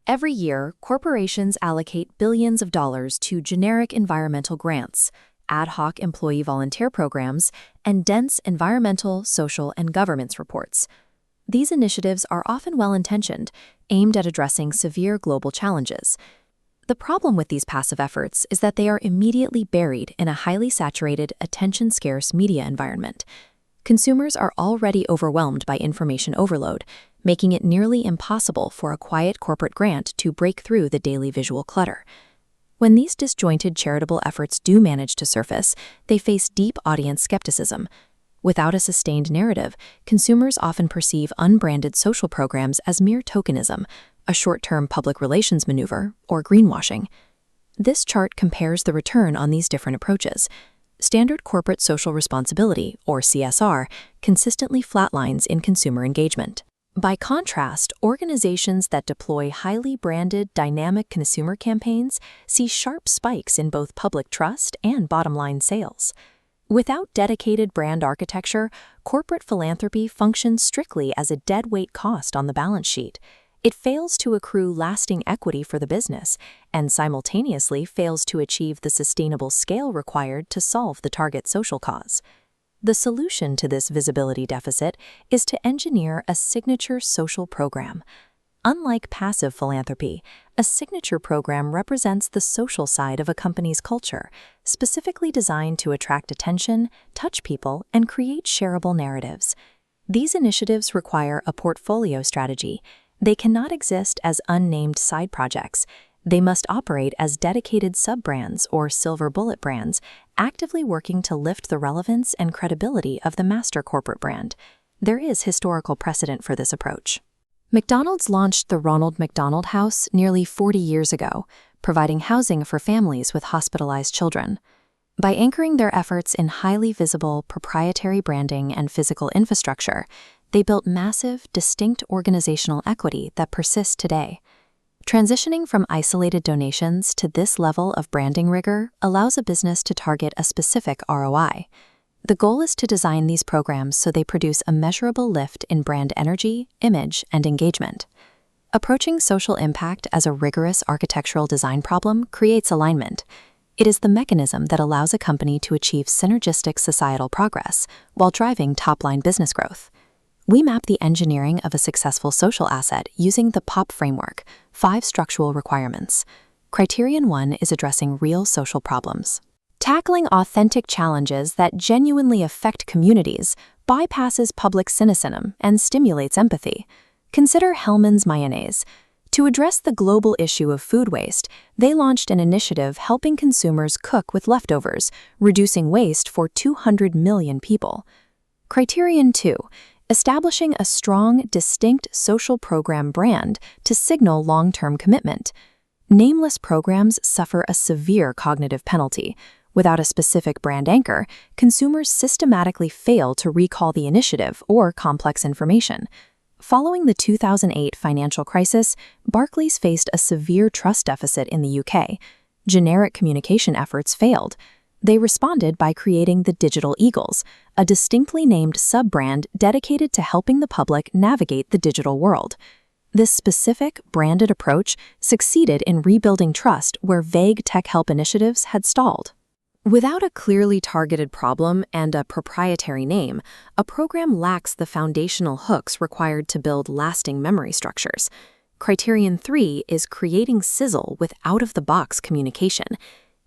Every year, corporations allocate billions of dollars to generic environmental grants, ad hoc employee volunteer programs, and dense environmental, social, and governance reports. These initiatives are often well-intentioned, aimed at addressing severe global challenges. The problem with these passive efforts is that they are immediately buried in a highly saturated, attention-scarce media environment. Consumers are already overwhelmed by information overload, making it nearly impossible for a quiet corporate grant to break through the daily visual clutter. When these disjointed charitable efforts do manage to surface, they face deep audience skepticism. Without a sustained narrative, consumers often perceive unbranded social programs as mere tokenism, a short-term public relations maneuver, or greenwashing. This chart compares the return on these different approaches. Standard corporate social responsibility, or CSR, consistently flatlines in consumer engagement. By contrast, organizations that deploy highly branded, dynamic consumer campaigns see sharp spikes in both public trust and bottom-line sales. Without dedicated brand architecture, corporate philanthropy functions strictly as a deadweight cost on the balance sheet. It fails to accrue lasting equity for the business and simultaneously fails to achieve the sustainable scale required to solve the target social cause. The solution to this visibility deficit is to engineer a signature social program. Unlike passive philanthropy, a signature program represents the social side of a company's culture, specifically designed to attract attention, touch people, and create shareable narratives. These initiatives require a portfolio strategy. They cannot exist as unnamed side projects. They must operate as dedicated sub-brands or silver bullet brands, actively working to lift the relevance and credibility of the master corporate brand. There is historical precedent for this approach. McDonald's launched the Ronald McDonald House nearly 40 years ago, providing housing for families with hospitalized children. By anchoring their efforts in highly visible, proprietary branding and physical infrastructure, they built massive, distinct organizational equity that persists today. Transitioning from isolated donations to this level of branding rigor allows a business to target a specific ROI. The goal is to design these programs so they produce a measurable lift in brand energy, image, and engagement. Approaching social impact as a rigorous architectural design problem creates alignment. It is the mechanism that allows a company to achieve synergistic societal progress while driving top-line business growth. We map the engineering of a successful social asset using the POP framework, 5 structural requirements. Criterion 1 is addressing real social problems. Tackling authentic challenges that genuinely affect communities bypasses public cynicism and stimulates empathy. Consider Hellmann's mayonnaise. To address the global issue of food waste, they launched an initiative helping consumers cook with leftovers, reducing waste for 200 million people. Criterion 2. Establishing a strong, distinct social program brand to signal long-term commitment. Nameless programs suffer a severe cognitive penalty. Without a specific brand anchor, consumers systematically fail to recall the initiative or complex information. Following the 2008 financial crisis, Barclays faced a severe trust deficit in the UK. Generic communication efforts failed. They responded by creating the Digital Eagles, a distinctly named sub-brand dedicated to helping the public navigate the digital world. This specific, branded approach succeeded in rebuilding trust where vague tech help initiatives had stalled. Without a clearly targeted problem and a proprietary name, a program lacks the foundational hooks required to build lasting memory structures. Criterion 3 is creating sizzle with out-of-the-box communication.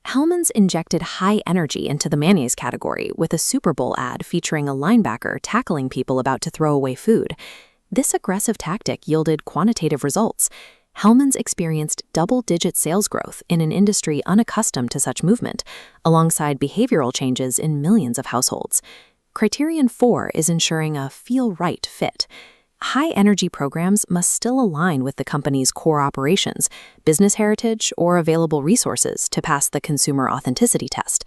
Hellmann's injected high energy into the mayonnaise category with a Super Bowl ad featuring a linebacker tackling people about to throw away food. This aggressive tactic yielded quantitative results. Hellmann's experienced double-digit sales growth in an industry unaccustomed to such movement, alongside behavioral changes in millions of households. Criterion 4 is ensuring a feel-right fit. High-energy programs must still align with the company's core operations, business heritage, or available resources to pass the consumer authenticity test.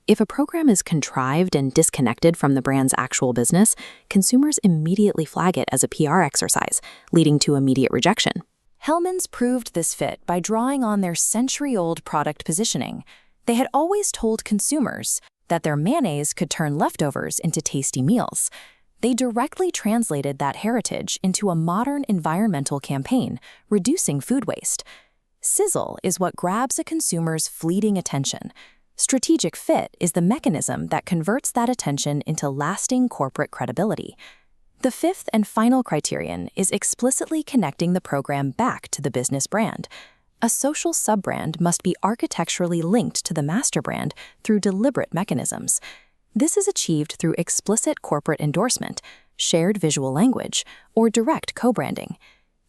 If a program is contrived and disconnected from the brand's actual business, consumers immediately flag it as a PR exercise, leading to immediate rejection. Hellmann's proved this fit by drawing on their century-old product positioning. They had always told consumers that their mayonnaise could turn leftovers into tasty meals. They directly translated that heritage into a modern environmental campaign, reducing food waste. Sizzle is what grabs a consumer's fleeting attention. Strategic fit is the mechanism that converts that attention into lasting corporate credibility. The fifth and final criterion is explicitly connecting the program back to the business brand. A social sub-brand must be architecturally linked to the master brand through deliberate mechanisms. This is achieved through explicit corporate endorsement, shared visual language, or direct co-branding.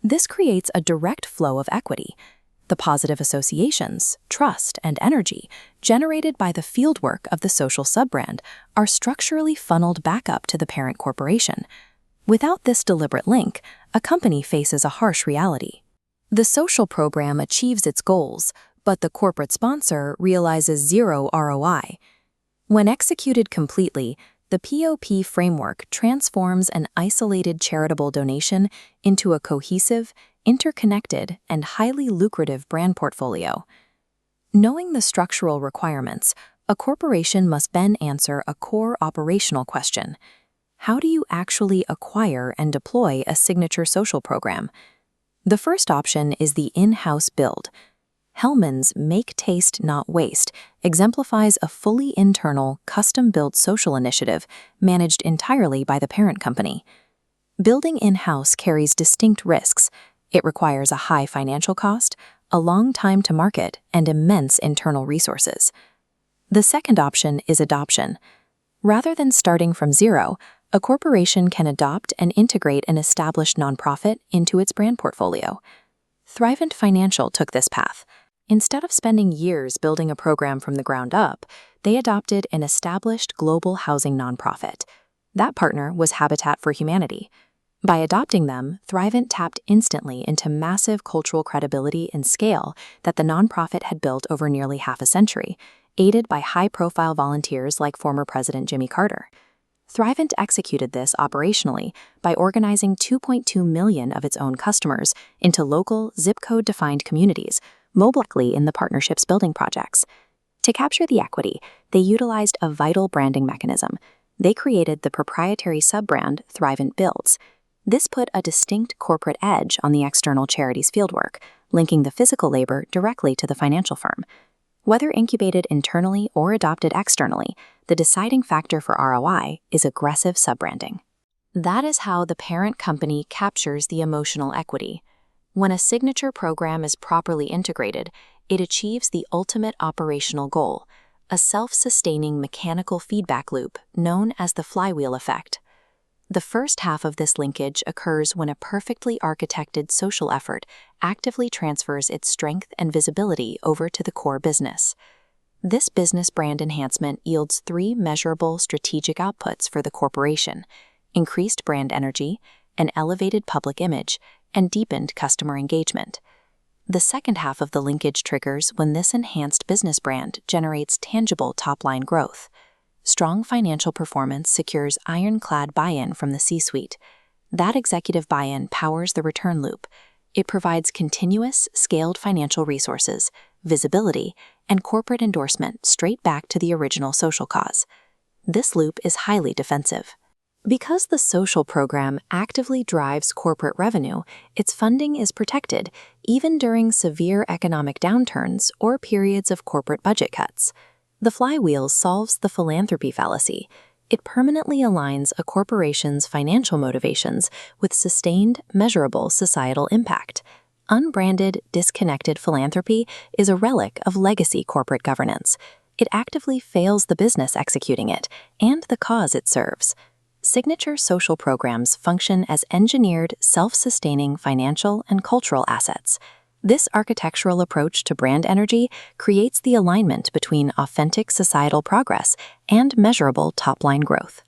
This creates a direct flow of equity. The positive associations, trust, and energy generated by the fieldwork of the social sub-brand are structurally funneled back up to the parent corporation. Without this deliberate link, a company faces a harsh reality. The social program achieves its goals, but the corporate sponsor realizes zero ROI. When executed completely, the POP framework transforms an isolated charitable donation into a cohesive, interconnected, and highly lucrative brand portfolio. Knowing the structural requirements, a corporation must then answer a core operational question. How do you actually acquire and deploy a signature social program? The first option is the in-house build. Hellman's Make Taste Not Waste exemplifies a fully internal, custom-built social initiative managed entirely by the parent company. Building in-house carries distinct risks. It requires a high financial cost, a long time to market, and immense internal resources. The second option is adoption. Rather than starting from zero, a corporation can adopt and integrate an established nonprofit into its brand portfolio. Thrivent Financial took this path. Instead of spending years building a program from the ground up, they adopted an established global housing nonprofit. That partner was Habitat for Humanity. By adopting them, Thrivent tapped instantly into massive cultural credibility and scale that the nonprofit had built over nearly half a century, aided by high-profile volunteers like former President Jimmy Carter. Thrivent executed this operationally by organizing 2.2 million of its own customers into local, zip code-defined communities, mobilely in the partnership's building projects. To capture the equity, they utilized a vital branding mechanism. They created the proprietary sub-brand Thrivent Builds. This put a distinct corporate edge on the external charity's fieldwork, linking the physical labor directly to the financial firm. Whether incubated internally or adopted externally, the deciding factor for ROI is aggressive sub-branding. That is how the parent company captures the emotional equity. When a signature program is properly integrated, it achieves the ultimate operational goal, a self-sustaining mechanical feedback loop known as the flywheel effect. The first half of this linkage occurs when a perfectly architected social effort actively transfers its strength and visibility over to the core business. This business brand enhancement yields 3 measurable strategic outputs for the corporation: increased brand energy, an elevated public image, and deepened customer engagement. The second half of the linkage triggers when this enhanced business brand generates tangible top-line growth. Strong financial performance secures ironclad buy-in from the C-suite. That executive buy-in powers the return loop. It provides continuous, scaled financial resources, visibility, and corporate endorsement straight back to the original social cause. This loop is highly defensive. Because the social program actively drives corporate revenue, its funding is protected even during severe economic downturns or periods of corporate budget cuts. The flywheel solves the philanthropy fallacy. It permanently aligns a corporation's financial motivations with sustained, measurable societal impact. Unbranded, disconnected philanthropy is a relic of legacy corporate governance. It actively fails the business executing it and the cause it serves. Signature social programs function as engineered, self-sustaining financial and cultural assets. This architectural approach to brand energy creates the alignment between authentic societal progress and measurable top-line growth.